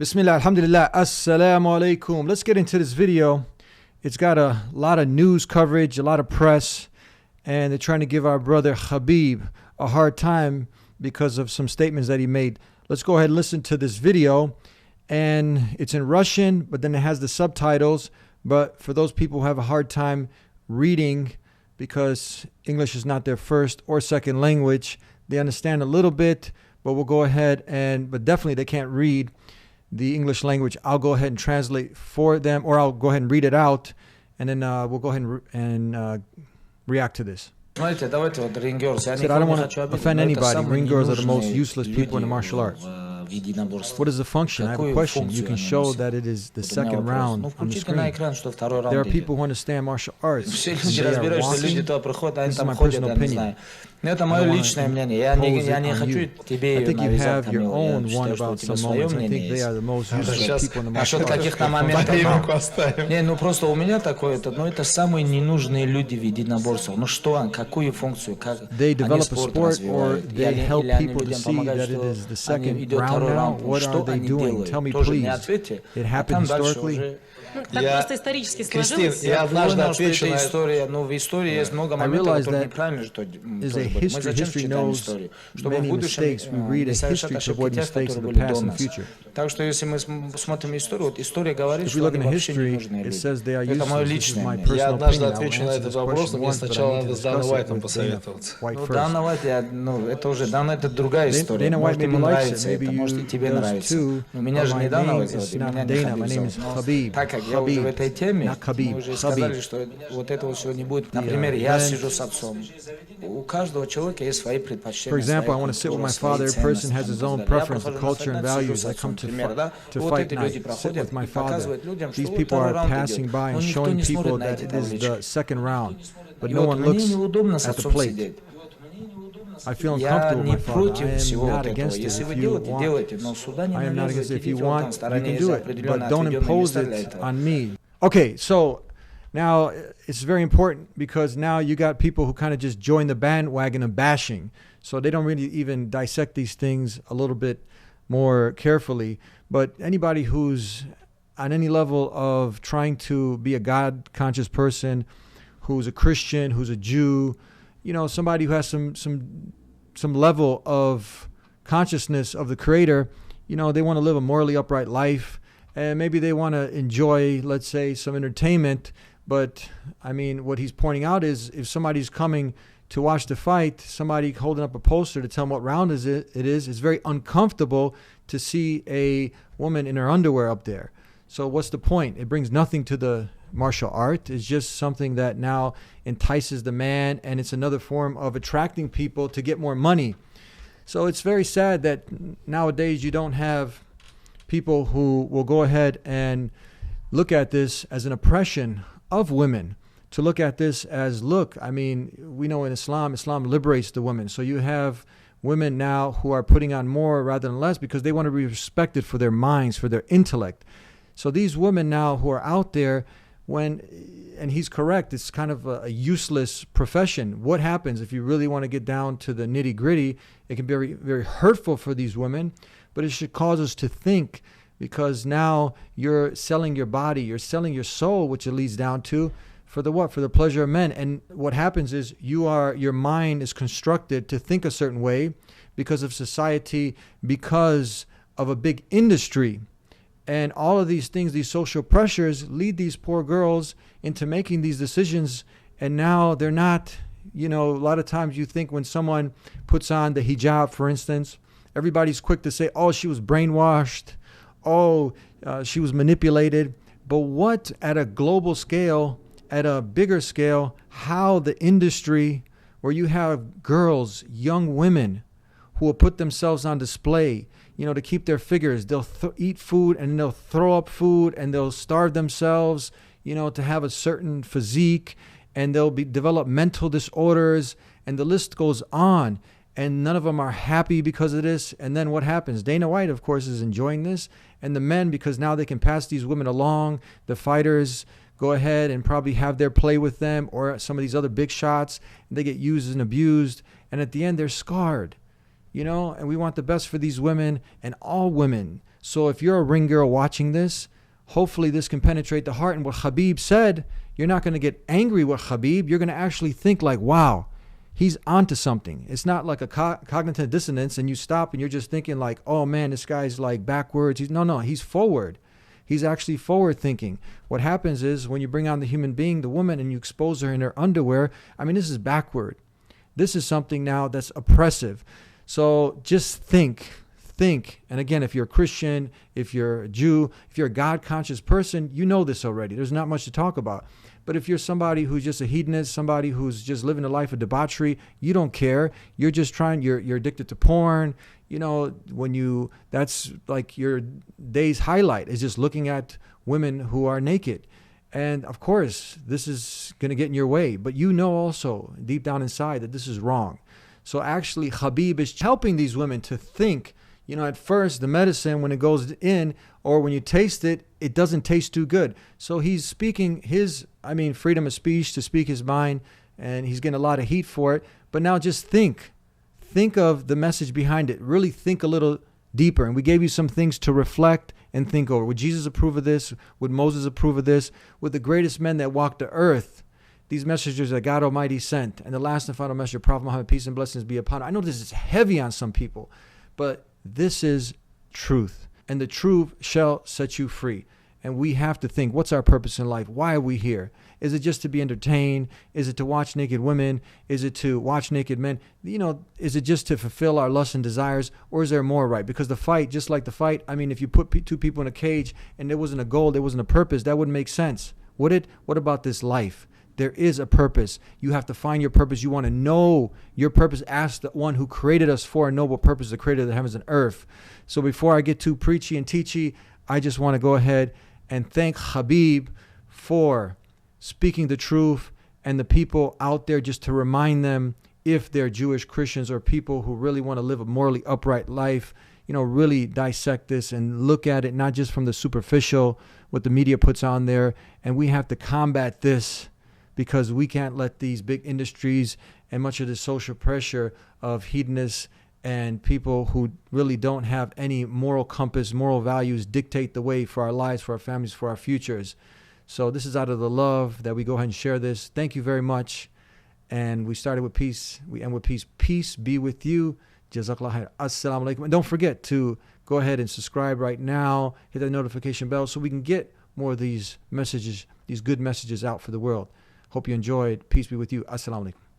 Bismillah, alhamdulillah, assalamu alaikum. Let's get into this video. It's got a lot of news coverage, a lot of press, and they're trying to give our brother Khabib a hard time because of some statements that he made. Let's go ahead and listen to this video. And it's in Russian, but then it has the subtitles. But for those people who have a hard time reading because English is not their first or second language, they understand a little bit, but we'll go ahead but definitely they can't read the English language. I'll go ahead and translate for them, or I'll go ahead and read it out, and then we'll go ahead and react to this. I said, I don't want to offend anybody. Ring girls are the most useless people in the martial arts. What is the function? I have a question. You can show that it is the second round on the screen. There are people who understand martial arts. This is my personal opinion. Это мое личное мнение. Я не хочу тебе навязать там его. I think they are the most useless people in the martial arts. Каких-то моментов. Не, ну просто у меня такое, это самые ненужные люди в единоборствах. Ну что, какую функцию, как они спорт развивают? Я не помогаю, что они идут второй раунд. Что они делают? Тоже не ответьте. А там дальше уже... Так просто исторически сложилось. Я однажды отвечу на историю, но в истории есть много моментов, которые неправильно, что мы зачем читаем историю, чтобы в будущем не совершать ошибки тех, которые были до нас. Так что если мы смотрим историю, вот история говорит, что они вообще не нужны люди. Это мое личное мнение. Я однажды отвечу на этот вопрос, но мне сначала надо с Даной Уайтом посоветоваться. Ну, Дана Уайт, это уже, Дана это другая история. Может, ему нравится это, может, и тебе нравится. Но меня же не Дана Уайт зовут, и меня не Khabib. Так как я уже в этой теме, мы уже сказали, что вот этого всего не будет. Например, я сижу с отцом. У каждого человека есть свои предпочтения. For example, I want to sit with my father. A person has his own preference, culture, and values. I come to fight night, sit with my father. These people are passing by and showing people that it is the second round, but no one looks at the plate. I feel uncomfortable with my father. I am not against it. If you want, I am not against it. If you want, you can do it, but don't impose it on me. Okay, so now it's very important because now you got people who kind of just join the bandwagon of bashing. So they don't really even dissect these things a little bit more carefully. But anybody who's on any level of trying to be a God-conscious person, who's a Christian, who's a Jew, you know, somebody who has some level of consciousness of the Creator, you know, they want to live a morally upright life, and maybe they want to enjoy, let's say, some entertainment. But I mean, what he's pointing out is if somebody's coming to watch the fight, somebody holding up a poster to tell them what round it is, it's very uncomfortable to see a woman in her underwear up there. So what's the point? It brings nothing to the martial art. It's just something that now entices the man, and it's another form of attracting people to get more money. So it's very sad that nowadays you don't have people who will go ahead and look at this as an oppression of women, to look at this as, look, I mean, we know in Islam liberates the women. So you have women now who are putting on more rather than less because they want to be respected for their minds, for their intellect. So these women now who are out there, and he's correct, it's kind of a useless profession. What happens if you really want to get down to the nitty gritty? It can be very, very hurtful for these women, but it should cause us to think, because now you're selling your body, you're selling your soul, which it leads down to, for the what? For the pleasure of men. And what happens is your mind is constructed to think a certain way because of society, because of a big industry. And all of these things, these social pressures, lead these poor girls into making these decisions. And now they're not, you know, a lot of times you think when someone puts on the hijab, for instance, everybody's quick to say, oh, she was brainwashed. Oh, she was manipulated. But what, at a global scale, at a bigger scale, how the industry, where you have girls, young women, who will put themselves on display, you know, to keep their figures. They'll eat food and they'll throw up food and they'll starve themselves, you know, to have a certain physique, and they'll develop mental disorders, and the list goes on. And none of them are happy because of this. And then what happens? Dana White, of course, is enjoying this. And the men, because now they can pass these women along, the fighters go ahead and probably have their play with them, or some of these other big shots, and they get used and abused. And at the end, they're scarred. You know, and we want the best for these women and all women. So if you're a ring girl watching this, hopefully this can penetrate the heart. And what Khabib said, you're not going to get angry with Khabib. You're going to actually think like, wow, he's onto something. It's not like a cognitive dissonance and you stop and you're just thinking like, oh man, this guy's like backwards. No, he's forward. He's actually forward thinking. What happens is when you bring on the human being, the woman, and you expose her in her underwear, I mean, this is backward. This is something now that's oppressive. So just think. And again, if you're a Christian, if you're a Jew, if you're a God-conscious person, you know this already. There's not much to talk about. But if you're somebody who's just a hedonist, somebody who's just living a life of debauchery, you don't care. You're just you're addicted to porn. You know, that's like your day's highlight is just looking at women who are naked. And of course, this is going to get in your way. But you know also deep down inside that this is wrong. So actually, Khabib is helping these women to think. You know, at first, the medicine, when it goes in or when you taste it, it doesn't taste too good. So he's speaking freedom of speech to speak his mind, and he's getting a lot of heat for it. But now just think of the message behind it. Really think a little deeper. And we gave you some things to reflect and think over. Would Jesus approve of this? Would Moses approve of this? Would the greatest men that walked the earth, these messengers that God Almighty sent, and the last and final messenger, Prophet Muhammad, peace and blessings be upon him. I know this is heavy on some people, but this is truth, and the truth shall set you free. And we have to think, what's our purpose in life? Why are we here? Is it just to be entertained? Is it to watch naked women? Is it to watch naked men? You know, is it just to fulfill our lusts and desires? Or is there more, right? Because the fight, just like the fight, I mean, if you put two people in a cage and there wasn't a goal, there wasn't a purpose, that wouldn't make sense, would it? What about this life? There is a purpose. You have to find your purpose. You want to know your purpose. Ask the one who created us for a noble purpose, the creator of the heavens and earth. So before I get too preachy and teachy, I just want to go ahead and thank Khabib for speaking the truth, and the people out there, just to remind them, if they're Jewish, Christians, or people who really want to live a morally upright life, you know, really dissect this and look at it, not just from the superficial, what the media puts on there. And we have to combat this, because we can't let these big industries and much of the social pressure of hedonists and people who really don't have any moral compass, moral values, dictate the way for our lives, for our families, for our futures. So this is out of the love that we go ahead and share this. Thank you very much. And we started with peace. We end with peace. Peace be with you. Jazakallah khair. Assalamu alaikum. And don't forget to go ahead and subscribe right now. Hit that notification bell so we can get more of these messages, these good messages out for the world. Hope you enjoyed. Peace be with you. Assalamu alaikum.